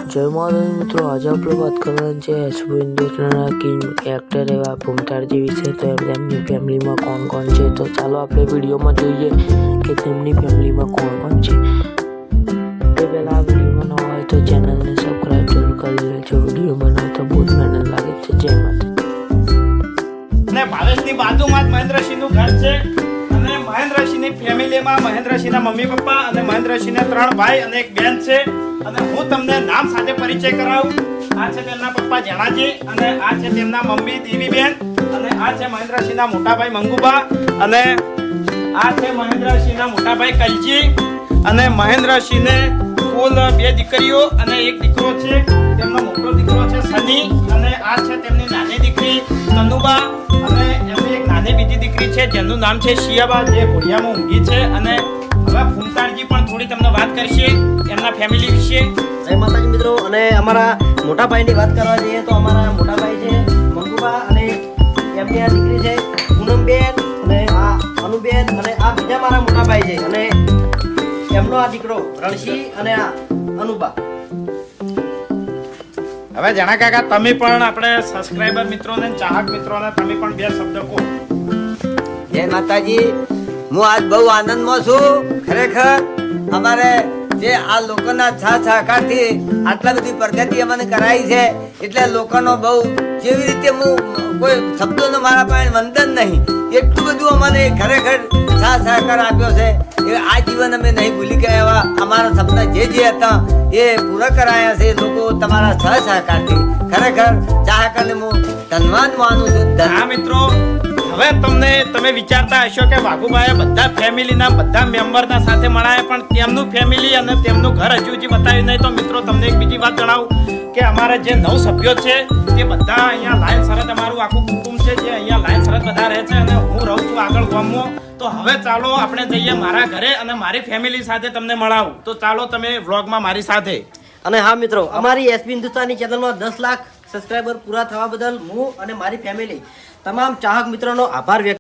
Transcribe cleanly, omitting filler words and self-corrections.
जय महाराज मित्रों, आज आप लोग बात करवाना છે હિન્દુસ્તાનના કિંગ એક્ટર એવા ભૂમતાળજી વિશે। તો તેમની ફેમિલીમાં કોણ કોણ છે, તો ચાલો આપણે વિડીયોમાં જોઈએ કે તેમની ફેમિલીમાં કોણ કોણ છે। તે પહેલાં આ વિડીયોમાં ન હોય તો ચેનલને સબસ્ક્રાઈબ જરૂર કરી લેજો। વિડીયો બનાવતા બહુ જ મહેનત લાગે છે। જય માતા। અને ભાવેશની બાજુમાં જ મહેન્દ્રસિંહનું ઘર છે અને મહેન્દ્રસિંહની ફેમિલીમાં મહેન્દ્રસિંહના મમ્મી પપ્પા અને મહેન્દ્રસિંહના 3 ભાઈ અને એક બેન છે। અને હું તમને નામ સાથે પરિચય કરાવું। આ છે તેમના પપ્પા જણાજી અને આ છે તેમના મમ્મી દેવીબેન અને આ છે મહેન્દ્રસિંહના મોટા ભાઈ મંગુબા અને આ છે મહેન્દ્રસિંહના મોટા ભાઈ કલજી અને મહેન્દ્રસિંહને કુલ 2 દીકરીઓ અને એક દીકરો છે। તેમનો મોટો દીકરો છે સની અને આ છે તેમની નાની દીકરી તનુબા અને એમની એક નાની બીજી દીકરી છે જેનું નામ છે શિયાબા, જે ઘોડિયામાં ઊંઘી છે। અને હવે ભૂમતાળજી પણ થોડી તમને વાત કરશે એમના ફેમિલી વિશે। જય માતાજી મિત્રો। અને અમારા મોટા ભાઈની વાત કરવા જઈએ તો અમારા મોટા ભાઈ છે મંગુબા અને એમની આ દીકરી છે પૂનમબેન અને આ અનુબેન અને આ બીજા મારા મોટા ભાઈ છે અને એમનો આ દીકરો રણશી અને આ અનુબા। હવે જણા કાકા તમે પણ આપણે સબસ્ક્રાઇબર મિત્રોને ચાહક મિત્રોને તમે પણ 2 શબ્દ કહો। જય માતાજી। હું આજ બહુ આનંદમાં છું। ખરેખર અમારે જે આ લોકોના સાથ સહકારથી આટલા બધી પ્રગતિ અમને કરાઈ છે એટલે લોકોનો બહુ જેવી રીતે હું કોઈ શબ્દોનો મારા પાસે વંદન નહીં, એટલું બધું અમને ખરેખર સાથ સહકાર આપ્યો છે એ આ જીવન અમે નહીં ભૂલી ગયા। એવા અમારા સપના જે હતા એ પૂરા કરાયા છે લોકો તમારા સહ સહકારથી। ખરેખર ચાહકને હું ધન્યવાદ માનું છું। હા મિત્રો, હવે તમે વિચારતા હશો કે વાઘુભાઈએ બધા ફેમિલીના બધા મેમ્બરના સાથે મળાયા પણ તેમનું ફેમિલી અને તેમનું ઘર હજુ બતાવ્યું નહીં। તો મિત્રો તમને એક બીજી વાત જણાવું કે અમારા જે 9 સભ્યો છે તે બધા અહીંયા લાઈન સરહદ અમારું આખું કુટુંબ છે જે અહીંયા લાઈન સરહદ બધા રહે છે અને હું રહું છું આગળ ગામમાં। તો હવે ચાલો આપણે જઈએ મારા ઘરે અને મારી ફેમિલી સાથે તમને મળાવું। તો ચાલો તમે વ્લોગમાં મારી સાથે। અને હા મિત્રો, અમારી એસબી હિન્દુસ્તાની ચેનલમાં 10 લાખ સબસ્ક્રાઇબર પૂરા થવા બદલ હું અને મારી ફેમિલી તમામ ચાહક મિત્રોનો આભાર વ્યક્ત